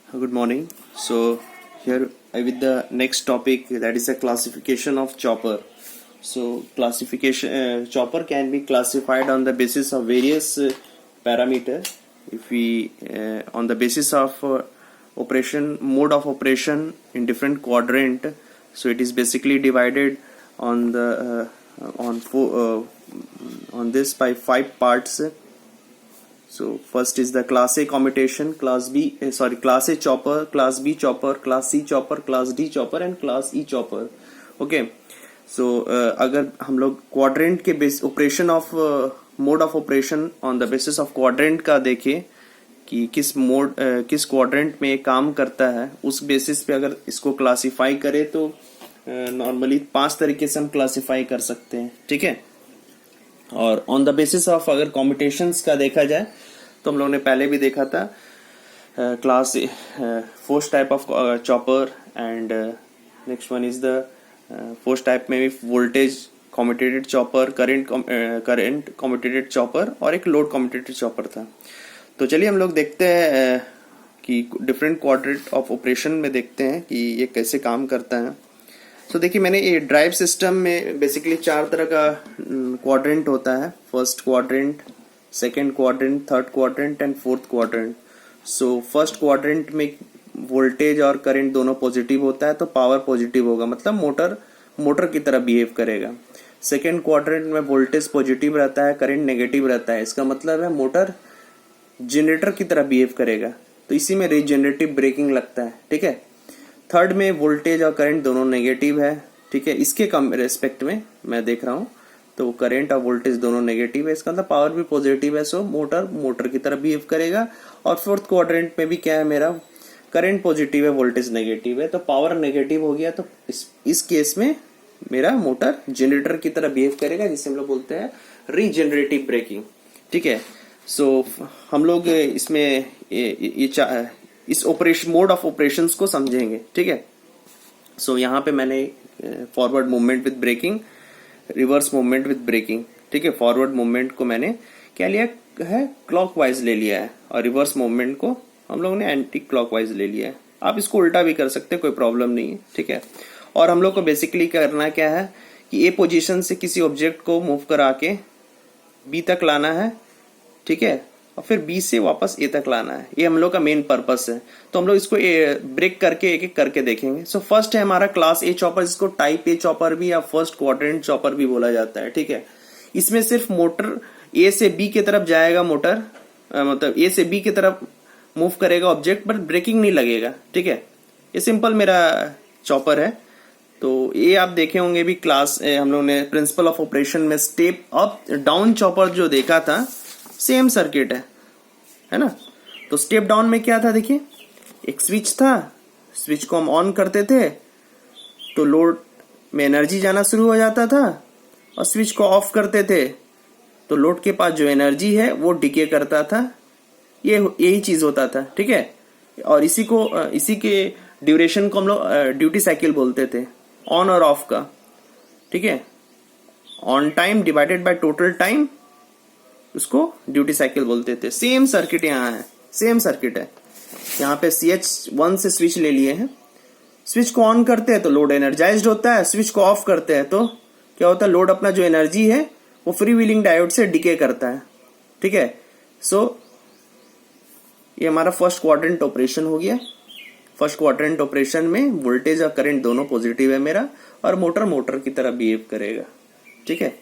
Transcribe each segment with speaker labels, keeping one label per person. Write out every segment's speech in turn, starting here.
Speaker 1: Good morning. So here with the next topic, that is a classification of chopper. So classification chopper can be classified on the basis of various parameter. If we on the basis of operation mode of operation in different quadrant, so it is basically divided on the on this by 5 parts. So first is the class A commutation, class A chopper, class B chopper, class C chopper, class D chopper and class E chopper. Okay. So अगर हम लोग quadrant के base operation of mode of operation on the basis of quadrant का देखें कि किस quadrant में काम करता है, उस बेसिस पे अगर इसको क्लासिफाई करें तो नॉर्मली 5 तरीके से हम क्लासिफाई कर सकते हैं. ठीक है. और ऑन द बेसिस ऑफ अगर कॉम्यूटेशंस का देखा जाए तो हम लोगों ने पहले भी देखा था class first type of chopper and next one is the first type में भी वोल्टेज कॉम्यूटेटेड चॉपर, करंट कॉम्यूटेटेड चॉपर और एक लोड कॉम्यूटेटेड चॉपर था. तो चलिए हम लोग देखते हैं कि डिफरेंट क्वाड्रेंट ऑफ ऑपरेशन में देखते हैं कि ये कैसे काम करता है. तो देखिए मैंने ये ड्राइव सिस्टम में बेसिकली 4 तरह का क्वाड्रेंट होता है. First quadrant, second quadrant, third quadrant and fourth quadrant. So first quadrant में वोल्टेज और करंट दोनों पॉजिटिव होता है तो पावर पॉजिटिव होगा, मतलब मोटर की तरह बिहेव करेगा. सेकंड क्वाड्रेंट में वोल्टेज पॉजिटिव रहता है, करंट नेगेटिव रहता है, इसका मतलब है मोटर जनरेटर की तरह बिहेव करेगा. तो इसी में रीजनरेटिव ब्रेकिंग लगता है. ठीक है. थर्ड में वोल्टेज और करंट दोनों नेगेटिव है. ठीक है. इसके रेस्पेक्ट में मैं देख रहा हूँ तो करंट और वोल्टेज दोनों नेगेटिव है, इसका मतलब पावर भी पॉजिटिव है. सो मोटर की तरह बिहेव करेगा. और फोर्थ क्वाड्रेंट में भी क्या है, मेरा करंट पॉजिटिव है, वोल्टेज नेगेटिव है, तो पावर नेगेटिव हो गया. तो इस केस में मेरा मोटर जनरेटर की तरह बिहेव करेगा, जिसे हम लोग बोलते हैं रीजनरेटिव ब्रेकिंग. ठीक है. सो हम लोग इसमें इस ऑपरेशन मोड ऑफ ऑपरेशंस को समझेंगे. ठीक है. सो यहाँ पे मैंने forward movement with braking, reverse movement with braking. ठीक है. फॉरवर्ड मूवमेंट को मैंने क्या लिया है, क्लॉकवाइज ले लिया है, और रिवर्स मूवमेंट को हम लोगों ने एंटी क्लॉकवाइज ले लिया है. आप इसको उल्टा भी कर सकते हैं, कोई प्रॉब्लम नहीं है. ठीक है. और हम लोग को बेसिकली करना क्या है कि ए पोजीशन से किसी ऑब्जेक्ट को मूव करा के बी तक लाना है. ठीक है. और फिर बी से वापस ए तक लाना है. ये हम लोग का मेन पर्पस है. तो हम लोग इसको ब्रेक करके एक एक करके देखेंगे. सो फर्स्ट है हमारा क्लास ए चॉपर, जिसको टाइप ए चॉपर भी या फर्स्ट क्वाड्रेंट चॉपर भी बोला जाता है. ठीक है. इसमें सिर्फ मोटर ए से बी की तरफ जाएगा, मोटर मतलब ए से बी की तरफ मूव करेगा ऑब्जेक्ट, बट ब्रेकिंग नहीं लगेगा. ठीक है. ये सिंपल मेरा चॉपर है. तो ये आप देखे होंगे भी क्लास हम लोग ने प्रिंसिपल ऑफ ऑपरेशन में स्टेप अप डाउन चॉपर जो देखा था, सेम सर्किट है ना. तो स्टेप डाउन में क्या था, देखिए एक स्विच था. स्विच को हम ऑन करते थे तो लोड में एनर्जी जाना शुरू हो जाता था, और स्विच को ऑफ करते थे तो लोड के पास जो एनर्जी है वो डिके करता था. यही चीज होता था. ठीक है. और इसी के ड्यूरेशन को हम लोग ड्यूटी साइकिल बोलते थे, ऑन और ऑफ का. ठीक है. On time divided by total time, उसको ड्यूटी साइकिल बोलते थे. सेम सर्किट यहाँ है, सेम सर्किट है. यहाँ पे CH1 से स्विच ले लिए हैं. स्विच को ऑन करते हैं तो लोड एनर्जाइज्ड होता है. स्विच को ऑफ करते हैं तो क्या होता है, लोड अपना जो एनर्जी है वो फ्री व्हीलिंग डायोड से डिके करता है. ठीक है. सो ये हमारा फर्स्ट क्वाड्रेंट ऑपरेशन हो गया. फर्स्ट क्वाड्रेंट ऑपरेशन में वोल्टेज और करंट दोनों पॉजिटिव है मेरा, और मोटर की तरह बिहेव करेगा. ठीक है.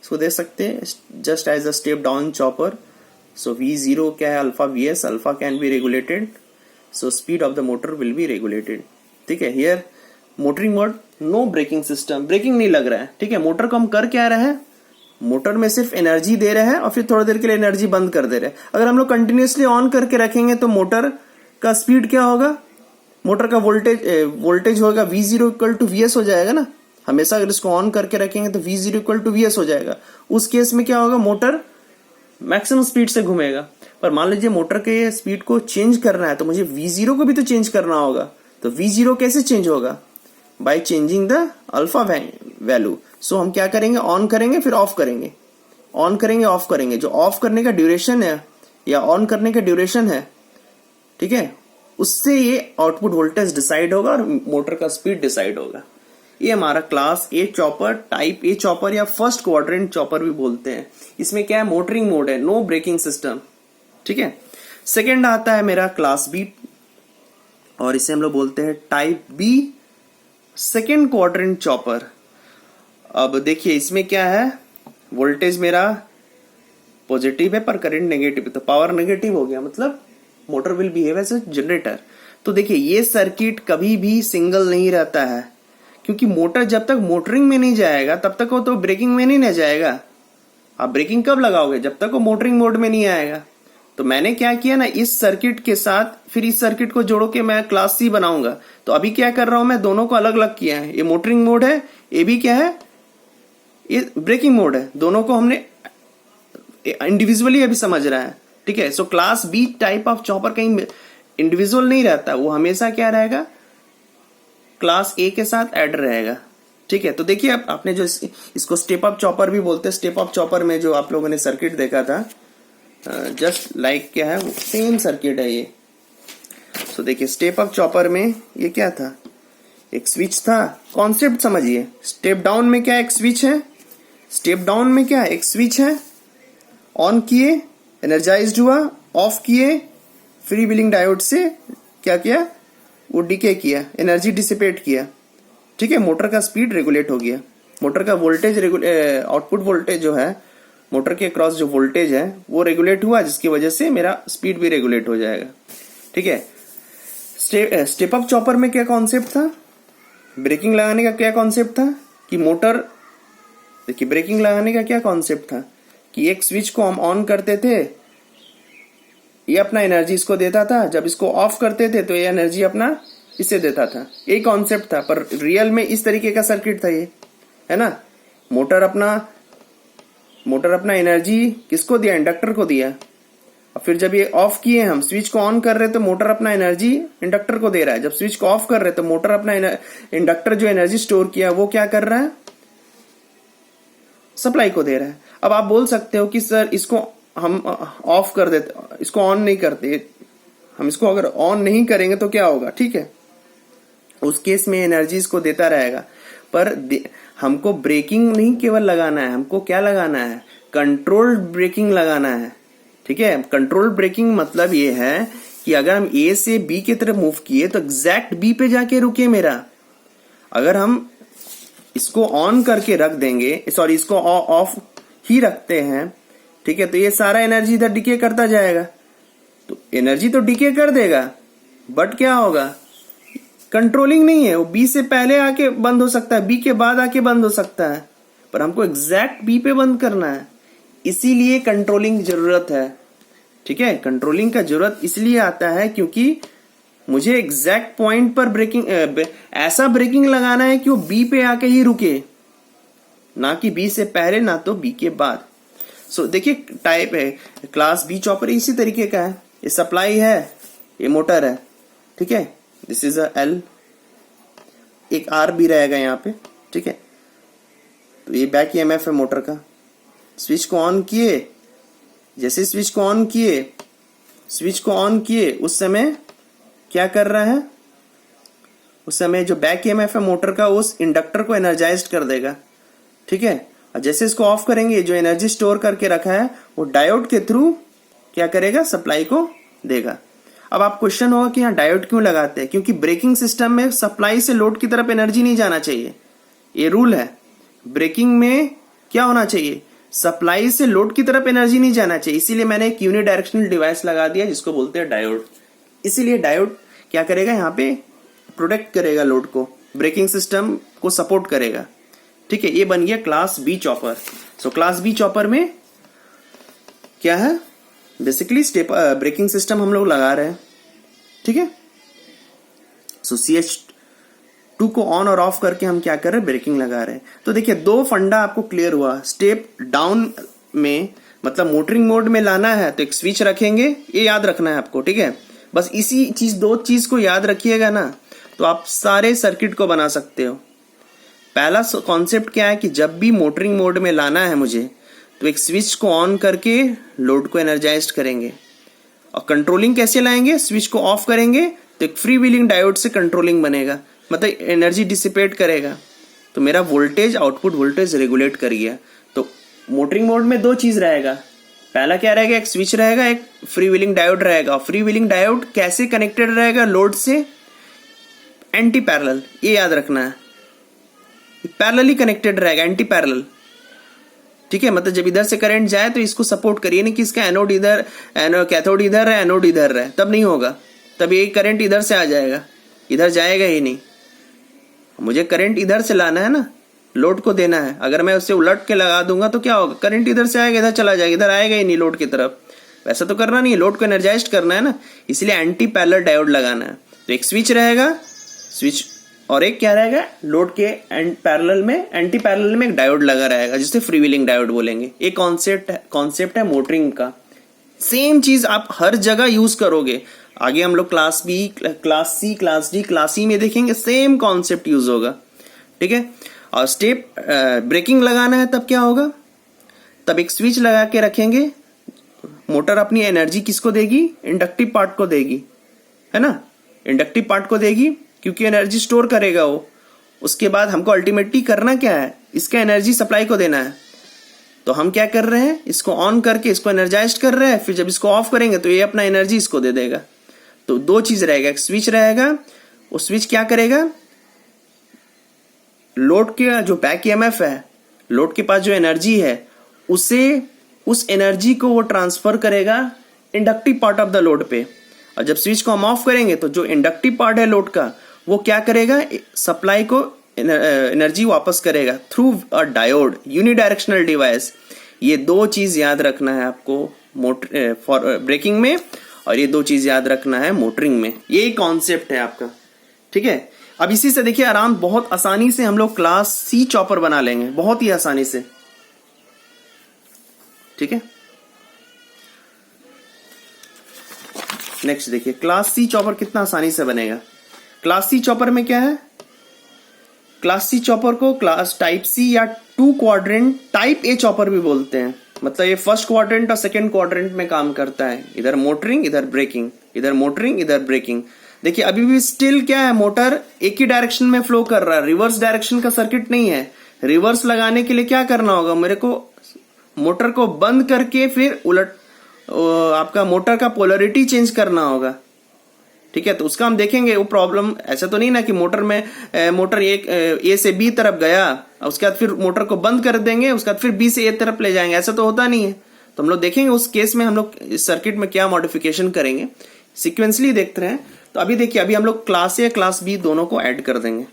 Speaker 1: इसको देख सकते हैं just as a step down chopper. So V0 क्या है, alpha Vs, alpha can be regulated, so speed of the motor will be regulated. ठीक है. Here motoring mode, no braking system, braking नहीं लग रहा है. ठीक है. मोटर को हम कर क्या रहे हैं, मोटर में सिर्फ एनर्जी दे रहे हैं और फिर थोड़ी देर के लिए एनर्जी बंद कर दे रहे हैं. अगर हम लोग कंटिन्यूसली ऑन करके रखेंगे तो मोटर का स्पीड क्या होगा, मोटर का वोल्टेज होगा V0 इक्वल टू Vs हो जाएगा ना. हमेशा अगर इसको ऑन करके रखेंगे तो V0 इक्वल टू Vs हो जाएगा. उस केस में क्या होगा, मोटर मैक्सिमम स्पीड से घूमेगा. पर मान लीजिए मोटर के स्पीड को चेंज करना है तो मुझे V0 को भी तो चेंज करना होगा. तो V0 कैसे चेंज होगा, by changing the alpha value. So हम क्या करेंगे, ऑन करेंगे फिर ऑफ करेंगे, ऑन करेंगे ऑफ करेंगे. जो ऑफ करने का ड्यूरेशन है या ऑन करने का ड्यूरेशन है, ठीक है, उससे ये आउटपुट वोल्टेज डिसाइड होगा और मोटर का स्पीड डिसाइड होगा। ये हमारा class A chopper, type A chopper या फर्स्ट क्वाड्रेंट चॉपर भी बोलते हैं। इसमें क्या है, मोटरिंग मोड है, नो ब्रेकिंग सिस्टम, ठीक है। सेकेंड आता है मेरा क्लास बी और इसे हम लोग बोलते हैं type B second quadrant chopper. अब देखिए इसमें क्या है, वोल्टेज मेरा पॉजिटिव है पर करंट नेगेटिव है, तो पावर नेगेटिव हो गया, मतलब motor will behave as a generator. तो देखिए ये सर्किट कभी भी सिंगल नहीं रहता है, क्योंकि मोटर जब तक मोटरिंग में नहीं जाएगा तब तक वो तो ब्रेकिंग में नहीं ना जाएगा। आप ब्रेकिंग कब लगाओगे, जब तक वो मोटरिंग मोड में नहीं आएगा। तो मैंने क्या किया ना, इस सर्किट के साथ फिर इस सर्किट को जोड़ के मैं क्लास सी बनाऊंगा। तो अभी क्या कर रहा हूं मैं, दोनों को अलग अलग किया है। ये मोटरिंग मोड है, ये भी क्या है, ये ब्रेकिंग मोड है। दोनों को हमने इंडिविजुअली अभी समझ रहा है, ठीक है। So class B type of chopper कहीं इंडिविजुअल नहीं रहता, वो हमेशा क्या रहेगा, क्लास ए के साथ ऐड रहेगा, ठीक है। तो देखिए अब आपने जो इसको स्टेप अप चॉपर भी बोलते हैं, स्टेप अप चॉपर में जो आप लोगों ने सर्किट देखा था, जस्ट लाइक क्या है, सेम सर्किट है ये। तो देखिए स्टेप अप चॉपर में ये क्या था, एक स्विच था। कॉन्सेप्ट समझिए, स्टेप डाउन में क्या एक स्विच है, स्टेप डाउन में क्या एक स्विच है, ऑन किए एनर्जाइज्ड हुआ, ऑफ किए फ्री व्हीलिंग डायोड से क्या किया, वो डीके किया, एनर्जी डिसिपेट किया, ठीक है। मोटर का स्पीड रेगुलेट हो गया, मोटर का वोल्टेज आउटपुट वोल्टेज जो है, मोटर के अक्रॉस जो वोल्टेज है वो रेगुलेट हुआ, जिसकी वजह से मेरा स्पीड भी रेगुलेट हो जाएगा, ठीक है। स्टेप अप चॉपर में क्या कॉन्सेप्ट था, ब्रेकिंग लगाने का क्या कॉन्सेप्ट था कि मोटर, देखिए ब्रेकिंग लगाने का क्या कॉन्सेप्ट था कि एक स्विच को हम ऑन करते थे, ये अपना एनर्जी इसको देता था, जब इसको ऑफ करते थे तो ये एनर्जी अपना इसे देता था। यही कॉन्सेप्ट था, पर रियल में इस तरीके का सर्किट था ये, है ना। मोटर अपना एनर्जी किसको दिया, इंडक्टर को दिया, और फिर जब ये ऑफ किए, हम स्विच को ऑन कर रहे तो मोटर अपना एनर्जी इंडक्टर को दे रहा है, जब स्विच को ऑफ कर रहे तो मोटर अपना इंडक्टर जो एनर्जी स्टोर किया वो क्या कर रहा है, सप्लाई को दे रहा है। अब आप बोल सकते हो कि सर इसको हम ऑफ कर देते, इसको ऑन नहीं करते, हम इसको अगर ऑन नहीं करेंगे तो क्या होगा, ठीक है, उस केस में एनर्जी इसको देता रहेगा। पर हमको ब्रेकिंग नहीं केवल लगाना है, हमको क्या लगाना है, कंट्रोल्ड ब्रेकिंग लगाना है, ठीक है। कंट्रोल्ड ब्रेकिंग मतलब ये है कि अगर हम ए से बी की तरफ मूव किए तो एग्जैक्ट बी पे जाके रुके मेरा। अगर हम इसको ऑन करके रख देंगे, सॉरी इसको ऑफ ही रखते हैं, ठीक है, तो ये सारा एनर्जी इधर डिके करता जाएगा, तो एनर्जी तो डिके कर देगा, बट क्या होगा, कंट्रोलिंग नहीं है। वो बी से पहले आके बंद हो सकता है, बी के बाद आके बंद हो सकता है, पर हमको एग्जैक्ट बी पे बंद करना है, इसीलिए कंट्रोलिंग जरूरत है, ठीक है। कंट्रोलिंग का जरूरत इसलिए आता है क्योंकि मुझे एग्जैक्ट पॉइंट पर ब्रेकिंग, ऐसा ब्रेकिंग लगाना है कि वो बी पे आके ही रुके, ना कि बी से पहले ना तो बी के बाद। सो देखिए टाइप है क्लास बी चॉपर इसी तरीके का है, ये सप्लाई है, ये मोटर है, ठीक है, दिस इज अ एल, एक आर भी रहेगा यहाँ पे, ठीक है। तो ये बैक ईएमएफ है मोटर का। स्विच को ऑन किए, जैसे स्विच को ऑन किए उस समय क्या कर रहा है, उस समय जो बैक ईएमएफ है मोटर का उस इंडक्टर को एनर्जाइज्ड कर देगा, ठीक है। और जैसे इसको ऑफ करेंगे, जो एनर्जी स्टोर करके रखा है वो डायोड के थ्रू क्या करेगा, सप्लाई को देगा। अब आप क्वेश्चन होगा कि यहाँ डायोड क्यों लगाते हैं, क्योंकि ब्रेकिंग सिस्टम में सप्लाई से लोड की तरफ एनर्जी नहीं जाना चाहिए, ये रूल है। ब्रेकिंग में क्या होना चाहिए, सप्लाई से लोड की तरफ एनर्जी नहीं जाना चाहिए, इसीलिए मैंने एक यूनिडायरेक्शनल डिवाइस लगा दिया जिसको बोलते हैं डायोड। इसीलिए डायोड क्या करेगा, यहाँ पे प्रोटेक्ट करेगा लोड को, ब्रेकिंग सिस्टम को सपोर्ट करेगा, ठीक है। ये बन गया class B chopper. So class B chopper में क्या है, बेसिकली स्टेप ब्रेकिंग सिस्टम हम लोग लगा रहे हैं, ठीक है। सो CH2 को ऑन और ऑफ करके हम क्या कर रहे हैं, ब्रेकिंग लगा रहे हैं। तो देखिए दो फंडा आपको क्लियर हुआ। स्टेप डाउन में मतलब मोटरिंग मोड में लाना है तो एक स्विच रखेंगे, ये याद रखना है आपको, ठीक है। बस इसी चीज, दो चीज को याद रखिएगा ना, तो आप सारे सर्किट को बना सकते हो। पहला कॉन्सेप्ट क्या है कि जब भी मोटरिंग मोड में लाना है मुझे, तो एक स्विच को ऑन करके लोड को एनर्जाइज्ड करेंगे। और कंट्रोलिंग कैसे लाएंगे, स्विच को ऑफ करेंगे तो एक फ्री व्हीलिंग डायोड से कंट्रोलिंग बनेगा, मतलब एनर्जी डिसिपेट करेगा, तो मेरा वोल्टेज आउटपुट वोल्टेज रेगुलेट कर गया। तो मोटरिंग मोड में दो चीज रहेगा, पहला क्या रहेगा, एक स्विच रहेगा, एक फ्री व्हीलिंग डायोड रहेगा। फ्री व्हीलिंग डायोड कैसे कनेक्टेड रहेगा लोड से, एंटी पैरेलल, ये याद रखना है, पैरेलली कनेक्टेड रहेगा, एंटी पैरेलल, ठीक है। मतलब जब इधर से करंट जाए तो इसको सपोर्ट करिए, नहीं कि इसका एनोड इधर, कैथोड इधर है, एनोड इधर है, तब नहीं होगा, तब ये करंट इधर से आ जाएगा, इधर जाएगा ही नहीं। मुझे करंट इधर से लाना है ना, लोड को देना है। अगर मैं उससे उलट के लगा दूंगा तो क्या होगा, करंट इधर से आएगा, इधर चला जाएगा, इधर आएगा ही नहीं लोड की तरफ। वैसा तो करना नहीं है, लोड को एनर्जाइज करना है ना, इसलिए एंटी पैरेलल डायोड लगाना है। तो एक स्विच रहेगा, स्विच, और एक क्या रहेगा, लोड के पैरेलल में, एंटी पैरेलल में एक डायोड लगा रहेगा, जिसे फ्री व्हीलिंग डायोड बोलेंगे। ये कॉन्सेप्ट है मोटरिंग का। सेम चीज आप हर जगह यूज करोगे। आगे हम लोग class B, class C, class D, class E में देखेंगे, सेम कॉन्सेप्ट यूज होगा, ठीक है। और स्टेप ब्रेकिंग लगाना है तब क्या होगा, तब एक स्विच लगा के रखेंगे, मोटर अपनी एनर्जी किसको देगी, इंडक्टिव पार्ट को देगी, है ना, इंडक्टिव पार्ट को देगी, क्योंकि एनर्जी स्टोर करेगा वो। उसके बाद हमको अल्टीमेटली करना क्या है, इसका एनर्जी सप्लाई को देना है। तो हम क्या कर रहे हैं, इसको ऑन करके इसको एनर्जाइज कर रहे हैं, फिर जब इसको ऑफ करेंगे तो ये अपना एनर्जी इसको दे देगा। तो दो चीज रहेगा, एक स्विच रहेगा, वो स्विच क्या करेगा, लोड के जो बैक ईएमएफ है, लोड के पास जो एनर्जी है, उसे, उस एनर्जी को वो ट्रांसफर करेगा inductive part of the load पे। और जब स्विच को हम ऑफ करेंगे तो जो इंडक्टिव पार्ट है लोड का, वो क्या करेगा, सप्लाई को एनर्जी वापस करेगा through a diode, unidirectional device. ये दो चीज याद रखना है आपको मोटर फॉर ब्रेकिंग में, और ये दो चीज याद रखना है मोटरिंग में। ये कॉन्सेप्ट है आपका, ठीक है। अब इसी से देखिए आराम, बहुत आसानी से हम लोग क्लास सी चॉपर बना लेंगे, बहुत ही आसानी से, ठीक है। नेक्स्ट देखिए क्लास सी चॉपर कितना आसानी से बनेगा। क्लास सी चॉपर में क्या है, क्लास सी चॉपर को क्लास टाइप सी या 2 क्वाड्रेंट टाइप ए चॉपर भी बोलते हैं। मतलब ये फर्स्ट क्वाड्रेंट और सेकंड क्वाड्रेंट में काम करता है, इधर मोटरिंग, इधर ब्रेकिंग, इधर मोटरिंग, इधर ब्रेकिंग। देखिए अभी भी स्टिल क्या है, मोटर एक ही डायरेक्शन में फ्लो कर रहा है, रिवर्स डायरेक्शन का सर्किट नहीं है। रिवर्स लगाने के लिए क्या करना होगा, मेरे को मोटर को बंद करके फिर उलट आपका मोटर का पोलरिटी चेंज करना होगा, ठीक है। तो उसका हम देखेंगे वो प्रॉब्लम। ऐसा तो नहीं ना कि मोटर में मोटर एक ए से बी तरफ गया, उसके बाद फिर मोटर को बंद कर देंगे, उसके बाद फिर बी से ए तरफ ले जाएंगे, ऐसा तो होता नहीं है। तो हम लोग देखेंगे उस केस में हम लोग इस सर्किट में क्या मॉडिफिकेशन करेंगे, सिक्वेंसली देखते रहे। तो अभी देखिए, अभी हम लोग क्लास ए क्लास बी दोनों को ऐड कर देंगे,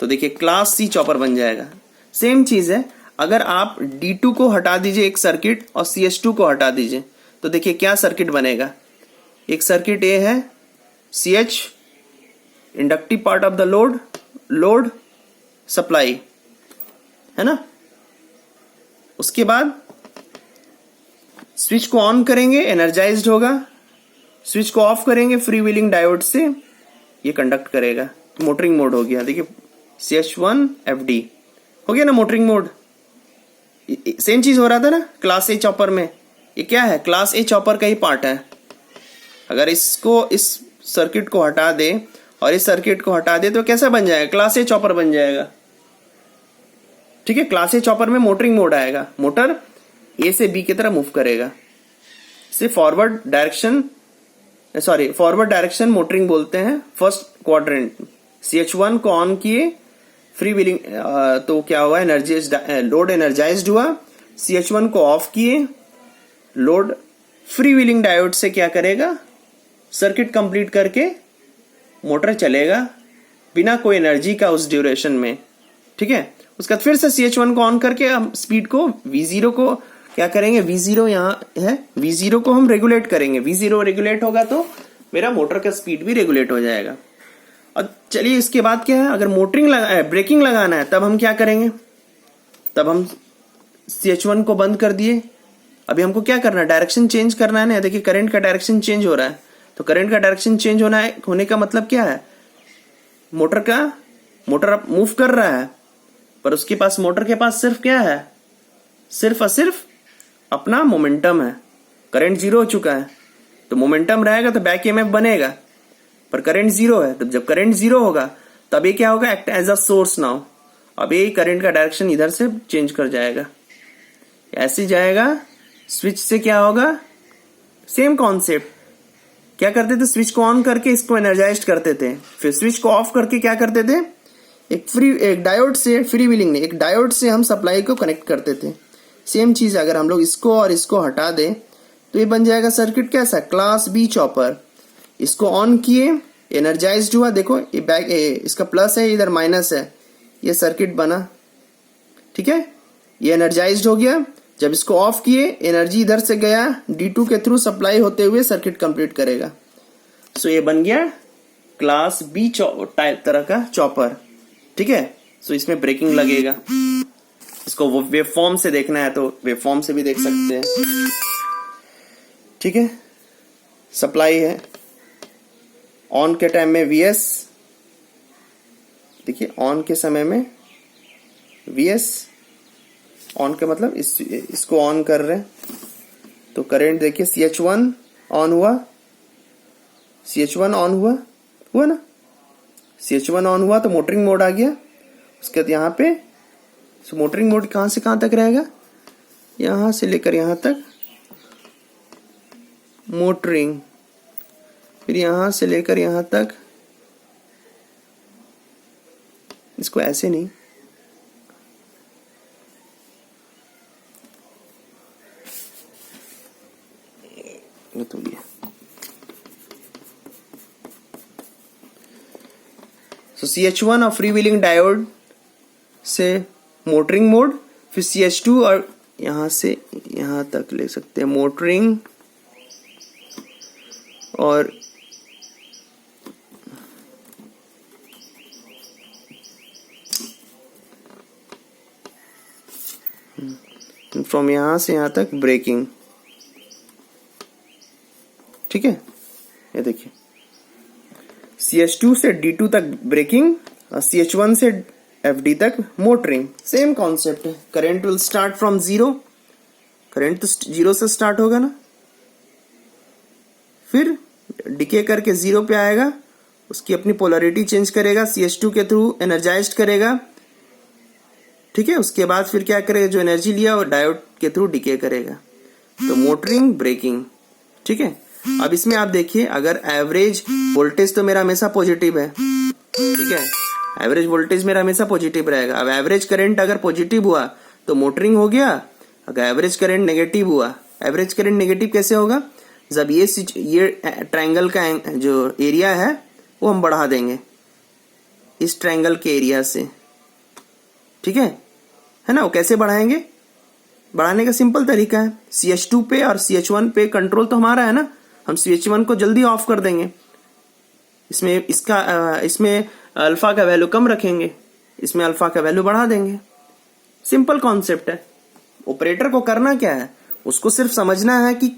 Speaker 1: तो देखिए क्लास सी चॉपर बन जाएगा। सेम चीज है, अगर आप D2 को हटा दीजिए एक सर्किट और CS2 को हटा दीजिए, तो देखिए क्या सर्किट बनेगा। एक सर्किट ए है CH, inductive part of the load, load supply, है ना। उसके बाद स्विच को ऑन करेंगे, एनर्जाइज्ड होगा, स्विच को ऑफ करेंगे, फ्री व्हीलिंग डायोड से ये कंडक्ट करेगा, मोटरिंग मोड हो गया। देखिए CH1 FD हो गया ना मोटरिंग मोड। सेम चीज हो रहा था ना क्लास ए चॉपर में, ये क्या है, क्लास ए चॉपर का ही पार्ट है। अगर इसको, इस सर्किट को हटा दे और इस सर्किट को हटा दे तो कैसा बन जाएगा, क्लास ए चॉपर बन जाएगा, ठीक है। क्लास ए चॉपर में मोटरिंग मोड आएगा, मोटर ए से बी की तरफ मूव करेगा, इसे forward direction, sorry forward direction motoring बोलते हैं। फर्स्ट क्वाड्रेंट CH1 को ऑन किए, फ्री व्हीलिंग, तो क्या हुआ, लोड एनर्जाइज्ड हुआ। CH1 को ऑफ किए, लोड फ्री व्हीलिंग डायोड से क्या करेगा, सर्किट कंप्लीट करके मोटर चलेगा बिना कोई एनर्जी का उस ड्यूरेशन में, ठीक है। उसके बाद फिर से CH1 को ऑन करके हम स्पीड को V0 को क्या करेंगे, V0 यहाँ है, V0 को हम रेगुलेट करेंगे। V0 रेगुलेट होगा तो मेरा मोटर का स्पीड भी रेगुलेट हो जाएगा। और चलिए इसके बाद क्या है, अगर ब्रेकिंग लगाना है तब हम क्या करेंगे, तब हम CH1 को बंद कर दिए। अभी हमको क्या करना है, डायरेक्शन चेंज करना है ना। देखिए करंट का डायरेक्शन चेंज हो रहा है, तो करंट का डायरेक्शन चेंज होने का मतलब क्या है, मोटर अब मूव कर रहा है, पर उसके पास, मोटर के पास सिर्फ क्या है, सिर्फ और सिर्फ अपना मोमेंटम है। करंट जीरो हो चुका है, तो मोमेंटम रहेगा तो बैक ईएमएफ बनेगा। पर करंट जीरो है। तो जब करंट जीरो होगा तब ये क्या होगा, act as a source now. अब ये करंट का डायरेक्शन इधर से चेंज कर जाएगा, ऐसे जाएगा। स्विच से क्या होगा, सेम कॉन्सेप्ट। क्या करते थे, स्विच को ऑन करके इसको एनर्जाइज करते थे, फिर स्विच को ऑफ करके क्या करते थे, एक डायोड से, फ्री व्हीलिंग नहीं, एक डायोड से हम सप्लाई को कनेक्ट करते थे। सेम चीज अगर हम लोग इसको और इसको हटा दें तो ये बन जाएगा सर्किट कैसा, क्लास बी चॉपर। इसको ऑन किए, एनर्जाइज्ड हुआ, देखो ये बैक, इसका प्लस है, इधर माइनस है, ये सर्किट बना। ठीक है, ये एनर्जाइज्ड हो गया। जब इसको ऑफ किए, एनर्जी इधर से गया, D2 के थ्रू सप्लाई होते हुए सर्किट कंप्लीट करेगा। सो ये बन गया क्लास बी टाइप तरह का चॉपर। ठीक है, सो इसमें ब्रेकिंग लगेगा। इसको वेव फॉर्म से देखना है तो वेव फॉर्म से भी देख सकते हैं। ठीक है, सप्लाई है, ऑन के टाइम में Vs, देखिए ऑन के समय में Vs, ऑन का मतलब इसको ऑन कर रहे हैं तो करंट देखिए CH1 ऑन हुआ, CH1 ऑन हुआ ना, CH1 ऑन हुआ तो मोटरिंग मोड आ गया। उसके बाद यहाँ पे मोटरिंग मोड कहाँ से कहाँ तक रहेगा, यहाँ से लेकर यहाँ तक मोटरिंग, फिर यहाँ से लेकर यहाँ तक, इसको ऐसे नहीं, तो ये सो CH1 और फ्री व्हीलिंग डायोड से मोटरिंग मोड, फिर CH2 और यहां से यहां तक ले सकते हैं मोटरिंग, और फ्रॉम यहां से यहां तक ब्रेकिंग। ठीक है, ये देखिए CH2 से D2 तक ब्रेकिंग और CH1 से FD तक मोटरिंग। सेम कॉन्सेप्ट है। Current will start from zero, current तो जीरो से स्टार्ट होगा ना, फिर डिके करके जीरो पे आएगा, उसकी अपनी पोलरिटी चेंज करेगा, CH2 के थ्रू एनर्जाइज्ड करेगा। ठीक है, उसके बाद फिर क्या करेगा, जो एनर्जी लिया वो डायोड के थ्रू डिके करेगा। तो मोटरिंग, ब्रेकिंग। ठीक है, अब इसमें आप देखिए, अगर एवरेज वोल्टेज तो मेरा हमेशा पॉजिटिव है। ठीक है, एवरेज वोल्टेज मेरा हमेशा पॉजिटिव रहेगा। अब एवरेज करंट अगर पॉजिटिव हुआ तो मोटरिंग हो गया, अगर एवरेज करंट नेगेटिव हुआ, एवरेज करंट नेगेटिव कैसे होगा, जब ये ट्रायंगल का जो एरिया है वो हम बढ़ा देंगे इस ट्रायंगल के एरिया से। ठीक है ना, वो कैसे बढ़ाएंगे, बढ़ाने का सिंपल तरीका है, CH2 पे और CH1 पे कंट्रोल तो हमारा है ना, हम CH1 को जल्दी ऑफ कर देंगे, इसमें अल्फा का वैल्यू कम रखेंगे, इसमें अल्फा का वैल्यू बढ़ा देंगे। सिंपल कॉन्सेप्ट है। ऑपरेटर को करना क्या है, उसको सिर्फ समझना है कि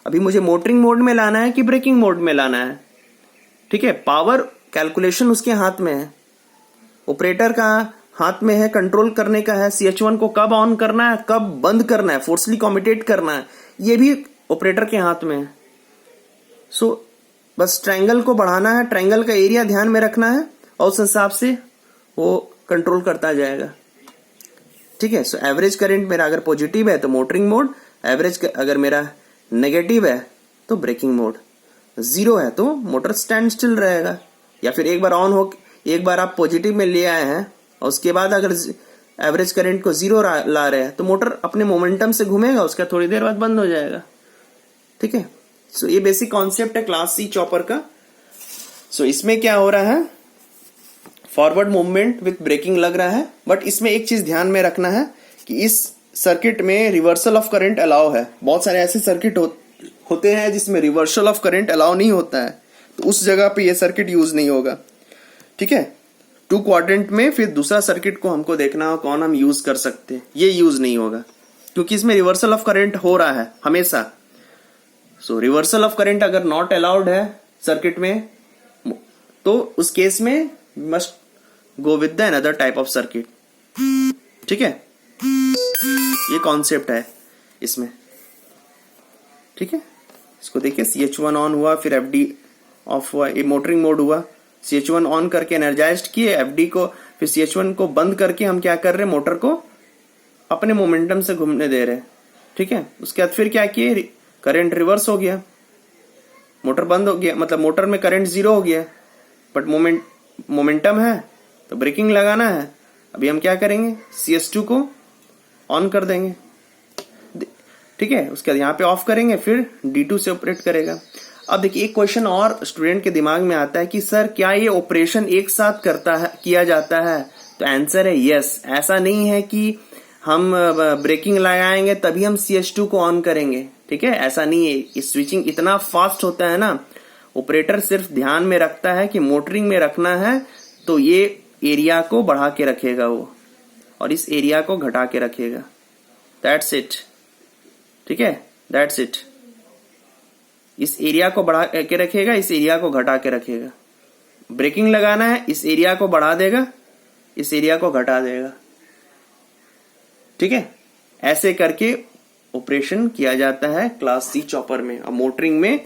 Speaker 1: अभी मुझे मोटरिंग मोड में लाना है कि ब्रेकिंग मोड में लाना है। ठीक है, पावर कैलकुलेशन उसके हाथ में है, ऑपरेटर का हाथ में है, कंट्रोल करने का है। CH1 को कब ऑन करना है, कब बंद करना है, फोर्सली कम्यूटेट करना है, ये भी ऑपरेटर के हाथ में है। सो बस ट्रायंगल को बढ़ाना है, ट्रायंगल का एरिया ध्यान में रखना है और उस हिसाब से वो कंट्रोल करता जाएगा। ठीक है, सो एवरेज करंट मेरा अगर पॉजिटिव है तो मोटरिंग मोड, एवरेज अगर मेरा नेगेटिव है तो ब्रेकिंग मोड, जीरो है तो मोटर स्टैंड स्टिल रहेगा। या फिर एक बार ऑन हो, एक बार आप पॉजिटिव में ले आए हैं और उसके बाद अगर एवरेज करंट को जीरो ला रहे हैं तो मोटर अपने मोमेंटम से घूमेगा, उसका थोड़ी देर बाद बंद हो जाएगा। ठीक है, सो ये बेसिक कॉन्सेप्ट है क्लास सी चॉपर का। सो इसमें क्या हो रहा है, फॉरवर्ड मूवमेंट विथ ब्रेकिंग लग रहा है, बट इसमें एक चीज ध्यान में रखना है कि इस सर्किट में रिवर्सल ऑफ करंट अलाउ है। बहुत सारे ऐसे सर्किट होते हैं जिसमें रिवर्सल ऑफ करंट अलाउ नहीं होता है, तो उस जगह पे ये सर्किट यूज नहीं होगा। ठीक है, 2 क्वाड्रेंट में फिर दूसरा सर्किट को हमको देखना हो कौन हम यूज कर सकते हैं, ये यूज नहीं होगा क्योंकि इसमें रिवर्सल ऑफ करंट हो रहा है हमेशा। सो रिवर्सल ऑफ करंट अगर नॉट अलाउड है सर्किट में तो उस केस में must go with the another type of circuit. ठीक है, ये कॉन्सेप्ट है इसमें। ठीक है, इसको देखिए, CH1 ऑन हुआ, फिर FD ऑफ हुआ, ये मोटरिंग मोड हुआ, CH1 ऑन करके एनर्जाइज्ड किए FD को, फिर CH1 को बंद करके हम क्या कर रहे हैं, मोटर को अपने मोमेंटम से घूमने दे रहे हैं, ठीक है। उसके बाद फिर क्या किए, करंट रिवर्स हो गया, मोटर बंद हो गया, मतलब मोटर में करंट 0 हो गया, बट मोमेंटम है तो ब्रेकिंग लगाना है। अभी हम क्या करेंगे, CS2 को ऑन कर देंगे, ठीक है। उसके बाद यहाँ पे ऑफ करेंगे, फिर D2 से ऑपरेट करेगा। अब देखिए एक क्वेश्चन और स्टूडेंट के दिमाग में आता है कि सर क्या ये ऑपरेशन एक साथ किया जाता है, तो आंसर है यस। ऐसा नहीं है कि हम ब्रेकिंग लगाएंगे तभी हम CS2 को ऑन करेंगे, ठीक है, ऐसा नहीं है। स्विचिंग इतना फास्ट होता है ना, ऑपरेटर सिर्फ ध्यान में रखता है कि मोटरिंग में रखना है तो ये एरिया को बढ़ा के रखेगा वो, और इस एरिया को घटा के रखेगा, दैट्स इट, ठीक है, दैट्स इट। इस एरिया को बढ़ा के रखेगा, इस एरिया को घटा के रखेगा। ब्रेकिंग लगाना है, इस एरिया को बढ़ा देगा, इस एरिया को घटा देगा, ठीक है। ऐसे करके ऑपरेशन किया जाता है क्लास सी चॉपर में। और मोटरिंग में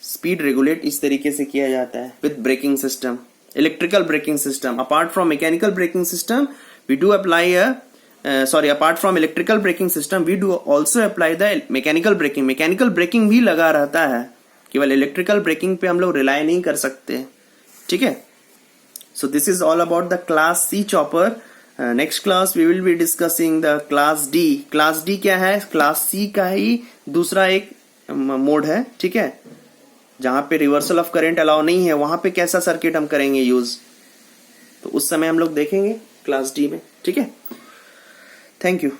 Speaker 1: स्पीड रेगुलेट इस तरीके से किया जाता है with braking system, electrical braking system. Apart from mechanical braking system we do apply apart from electrical braking system we do also apply the mechanical braking। Mechanical braking भी लगा रहता है, केवल इलेक्ट्रिकल ब्रेकिंग पे हम लोग रिलाई नहीं कर सकते, ठीक है। So this is all about the class C chopper. Next class we will be discussing the class D. Class D क्या है, क्लास सी का ही दूसरा एक मोड है, ठीक है, जहां पे रिवर्सल ऑफ करंट अलाउ नहीं है, वहां पे कैसा सर्किट हम करेंगे यूज, तो उस समय हम लोग देखेंगे क्लास डी में, ठीक है। Thank you.